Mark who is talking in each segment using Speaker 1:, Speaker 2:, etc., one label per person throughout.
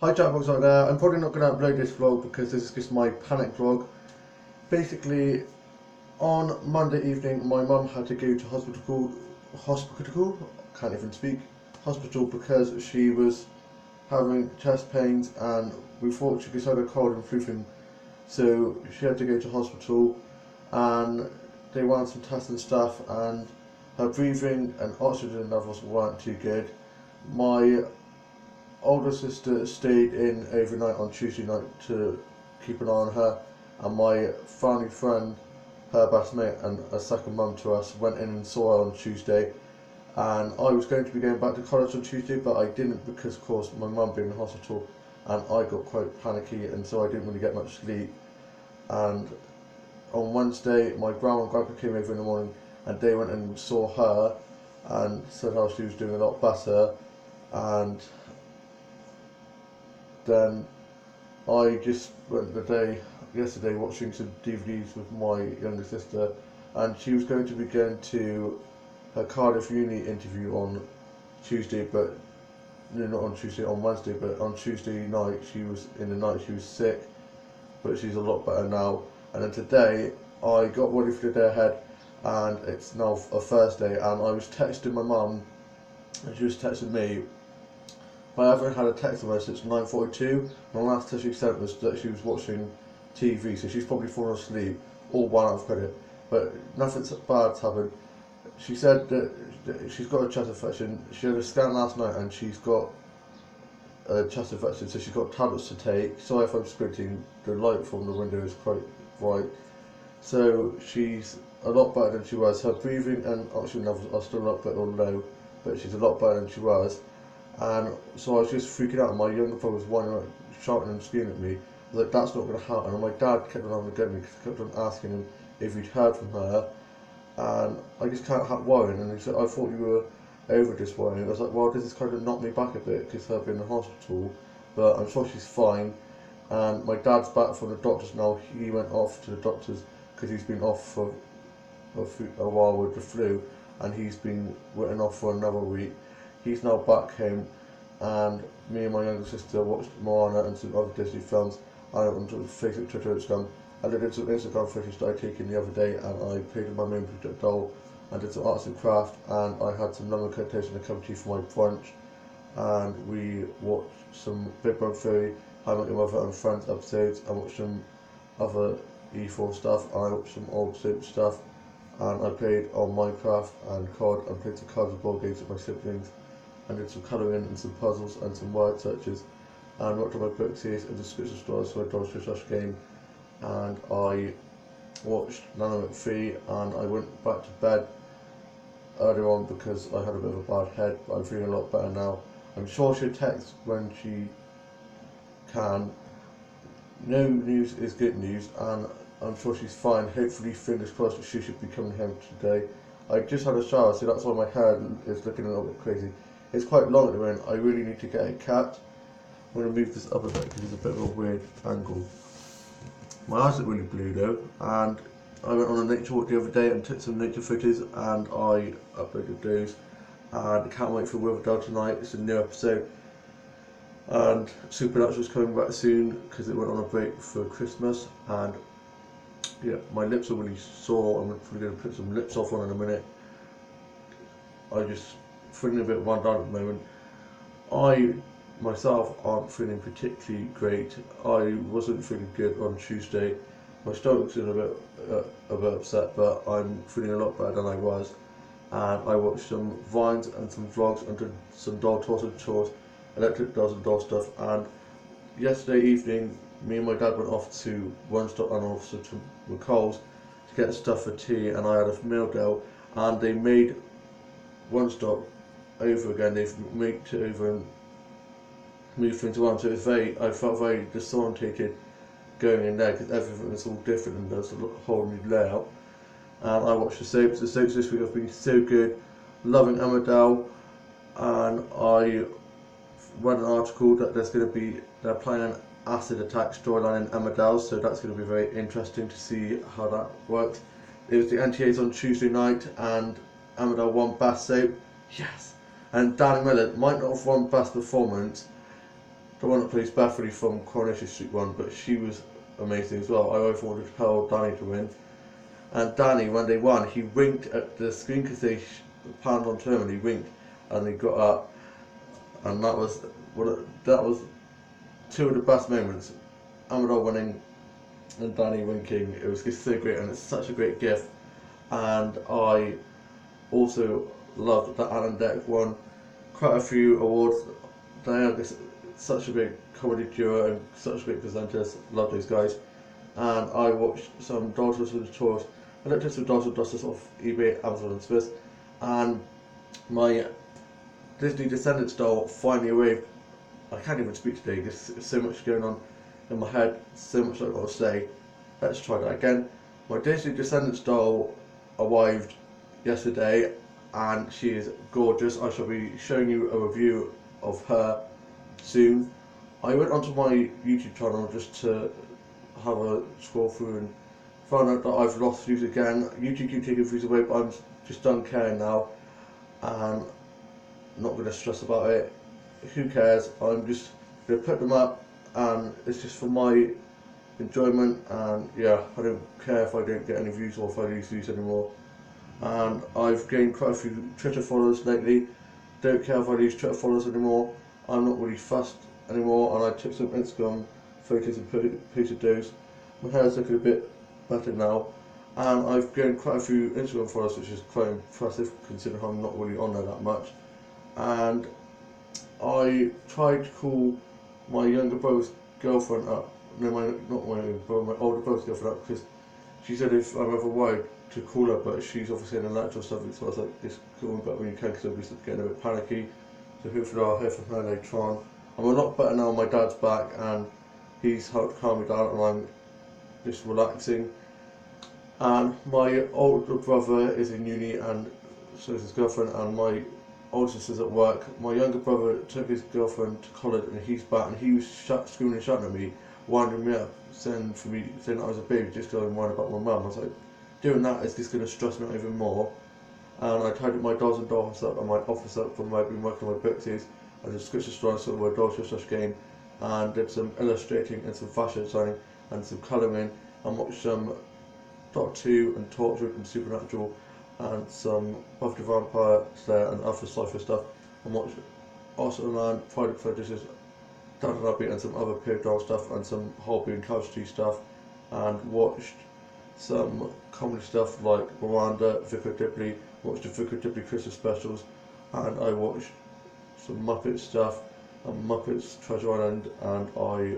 Speaker 1: Hi Jackbox out there. I'm probably not going to upload this vlog because this is just my panic vlog. Basically, on Monday evening my mum had to go to hospital, can't even speak, hospital because she was having chest pains and we thought she just had a cold and flu thing. So she had to go to hospital and they ran some tests and stuff and her breathing and oxygen levels weren't too good. My older sister stayed in overnight on Tuesday night to keep an eye on her, and my family friend, her best mate and a second mum to us, went in and saw her on Tuesday. And I was going to be going back to college on Tuesday, but I didn't because, of course, my mum being in hospital, and I got quite panicky, and so I didn't really get much sleep. And on Wednesday, my grandma and grandpa came over in the morning, and they went and saw her, and said how she was doing a lot better, and then I just spent the day yesterday watching some DVDs with my younger sister, and she was going to be going to her Cardiff Uni interview on Tuesday, but no, not on Tuesday, on Wednesday, but on Tuesday night she was sick, but she's a lot better now. And then today I got ready for the day ahead, and it's now a Thursday, and I was texting my mum, and she was texting me. I haven't had a text from her since 9:42. The last text she sent was that she was watching TV, so she's probably fallen asleep, all one out of credit. But nothing bad's happened. She said that she's got a chest infection. She had a scan last night and she's got a chest infection, so she's got tablets to take. Sorry if I'm squinting, the light from the window is quite bright. So she's a lot better than she was. Her breathing and oxygen levels are still a bit low, but she's a lot better than she was. And so I was just freaking out, and my younger brother was whining, shouting and screaming at me. I was like, that's not going to happen. And my dad kept on getting me because I kept on asking him if he'd heard from her. And I just can't help worrying. And he said, I thought you were over this worrying. I was like, well, this has kind of knocked me back a bit because I've been in the hospital, but I'm sure she's fine. And my dad's back from the doctors now. He went off to the doctors because he's been off for a while with the flu, and he's been written off for another week. He's now back home, and me and my younger sister watched Moana and some other Disney films. I went on Facebook, Twitter, Instagram. I did some Instagram footage that I taken the other day, and I played with my main project doll and did some arts and craft, and I had some lemon curd toast and a cup of tea for my brunch, and we watched some Big Bang Theory, How I Met Your Mother and Friends episodes, and watched some other E4 stuff, and I watched some old soap stuff, and I played on Minecraft and COD, and played some cards and board games with my siblings, and did some colouring and some puzzles and some word searches, and worked on my book series and description stores for a Dodge Rush game, and I watched Nana McPhee, and I went back to bed earlier on because I had a bit of a bad head, but I'm feeling a lot better now. I'm sure she'll text when she can. No news is good news, and I'm sure she's fine. Hopefully, fingers crossed, she should be coming home today. I just had a shower, so that's why my hair is looking a little bit crazy. It's quite long at the moment. I really need to get it cut. I'm going to move this up a bit because it's a bit of a weird angle. My eyes look really blue though, and I went on a nature walk the other day and took some nature photos, and I uploaded those, and I can't wait for Riverdale tonight. It's a new episode, and Supernatural's coming back soon because it went on a break for Christmas, and yeah, my lips are really sore. I'm probably going to put some lips off on in a minute. I just feeling a bit run down at the moment. I myself aren't feeling particularly great. I wasn't feeling good on Tuesday. My stomach's in a bit upset, but I'm feeling a lot better than I was. And I watched some vines and some vlogs and did some doll tours and chores, electric dolls and doll stuff. And yesterday evening, me and my dad went off to One Stop and also to McCall's to get stuff for tea, and I had a meal deal, and they made One Stop over again. They've made it over and moved into one, so I felt very disorientated going in there because everything was all different and there's a whole new layout. And I watched the soaps. The soaps this week have been so good. Loving Emmerdale, and I read an article that they're planning an acid attack storyline in Emmerdale, so that's going to be very interesting to see how that works. It was the NTAs on Tuesday night, and Emmerdale won Best Soap. Yes! And Danny Miller might not have won Best Performance, the one that plays Bethany from Coronation Street one, but she was amazing as well. I always wanted to tell Danny to win. And Danny, when they won, he winked at the screen because they panned on to him and he winked and he got up. And that was two of the best moments. Amador winning and Danny winking. It was just so great and it's such a great gift. And I also loved that Alan Deck won quite a few awards. They are such a great comedy duo and such great presenters. Love those guys. And I watched some Daughters of the Tours. I looked at some Daughters of Dusters off eBay, Amazon and Swiss, and my Disney Descendants doll finally arrived. I can't even speak today, there's so much going on in my head, so much I've got to say. Let's try that again. My Disney Descendants doll arrived yesterday and she is gorgeous. I shall be showing you a review of her soon. I went onto my YouTube channel just to have a scroll through and found out that I've lost views again. YouTube keep taking views away, but I'm just done caring now and not going to stress about it. Who cares? I'm just going to put them up and it's just for my enjoyment, and yeah, I don't care if I don't get any views or if I lose views anymore. And I've gained quite a few Twitter followers lately. Don't care if I lose Twitter followers anymore. I'm not really fussed anymore, and I took some Instagram photos and posted those. My hair's looking a bit better now, and I've gained quite a few Instagram followers, which is quite impressive considering I'm not really on there that much. And I tried to call my younger brother's girlfriend up. No, not my younger brother, my older brother's girlfriend up, because she said if I'm ever worried to call her, but she's obviously in a lecture or something, so I was like, just call me back when you can, because I'll be getting a bit panicky. So hopefully I'll hear from her later on. I'm a lot better now, my dad's back, and he's helped calm me down, and I'm just relaxing. And my older brother is in uni, and so is his girlfriend, and my older sister's at work. My younger brother took his girlfriend to college, and he's back, and he was screaming and shouting at me, winding me up, saying that I was a baby just because I'm worried about my mum. I was like, doing that is just going to stress me out even more. And I tidied my dolls and dollhouse up and my office up from where I've been working on my books. I did scripture drawing, so my dolls just game, and did some illustrating and some fashion designing and some colouring, and watched some Doctor Who and Torchwood and Supernatural and some Buffy the Vampire Slayer and other sci-fi stuff, and watched Arsenal Man, Friday the 13th, Downton Abbey and some other period drama stuff and some Hobby and Casualty stuff, and watched some comedy stuff like Miranda, Vicar Dibley, watched the Vicar Dibley Christmas specials, and I watched some Muppet stuff and Muppets Treasure Island, and I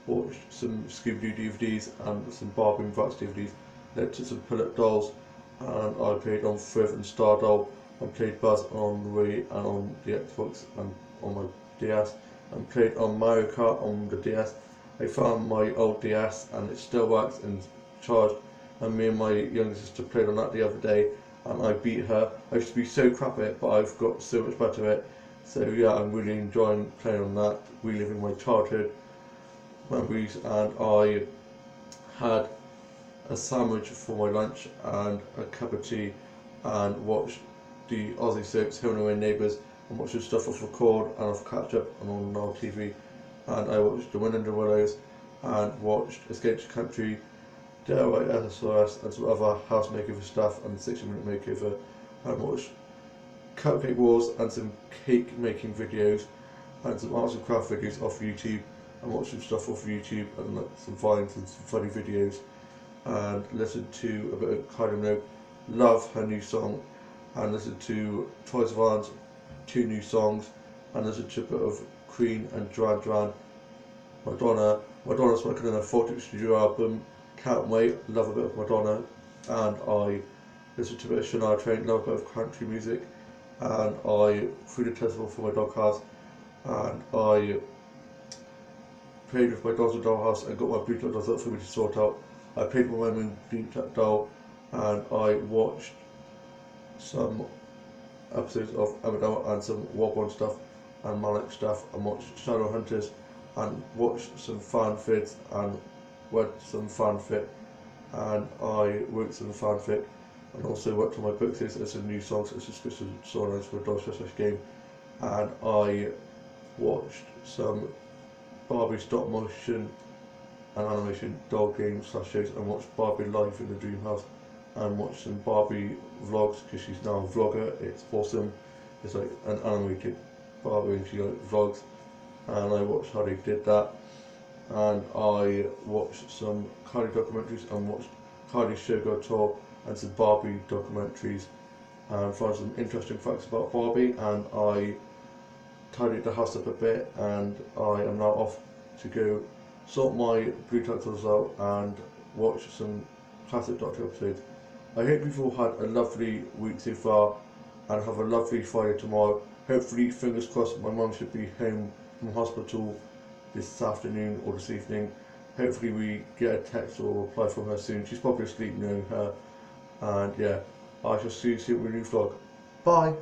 Speaker 1: watched some Scooby-Doo DVDs and some Barbie and Bratz DVDs, led to some pull-up dolls, and I played on Friv and Stardoll, and played Buzz on the Wii and on the Xbox and on my DS, and played on Mario Kart on the DS. I found my old DS and it still works and charged, and me and my younger sister played on that the other day and I beat her. I used to be so crap at it, but I've got so much better at it. So yeah, I'm really enjoying playing on that, reliving my childhood memories. And I had a sandwich for my lunch and a cup of tea, and watched the Aussie soaps Home and Away Neighbours, and watched the stuff off Record and off Catch Up and on Now TV. And I watched The Wind in the Willows and watched Escape to Country, DIY SOS and some other house makeover stuff and 60-minute makeover, and watched Cupcake Wars and some cake making videos and some arts and craft videos off YouTube, and watched some stuff off YouTube and some vines and some funny videos, and listened to a bit of Kylie Minogue, love her new song, and listened to Troye Sivan's 2 new songs, and listened to a bit of Queen and Duran Duran. Madonna's working on a 40th studio album, can't wait, love a bit of Madonna. And I listened to a bit of Shania Twain, love a bit of country music, and I threw the testicle for my doghouse, and I played with my dolls in dollhouse and got my Bluetooth dolls up for me to sort out. I played with my main Bluetooth doll, and I watched some episodes of Emmerdale and some Wogwan stuff and Malik stuff, and watched Shadowhunters and watched some fanfics and read some fanfic, and I wrote some fanfic and also worked on my books and some new songs and subscription songs for Dodge game, and I watched some Barbie stop motion and animation doll games / shows, and watched Barbie live in the dream house, and watched some Barbie vlogs because she's now a vlogger. It's awesome. It's like an animated Barbie and she like vlogs, and I watched how they did that. And I watched some Kylie documentaries and watched Kylie Sugar Tour and some Barbie documentaries and found some interesting facts about Barbie, and I tidied the house up a bit, and I am now off to go sort my Blue Titles out and watch some classic Doctor episodes. I hope you've all had a lovely week so far and have a lovely Friday tomorrow. Hopefully, fingers crossed, my mum should be home from hospital this afternoon or this evening. Hopefully we get a text or reply from her soon. She's probably asleep knowing her. And yeah, I shall see you soon with a new vlog. Bye!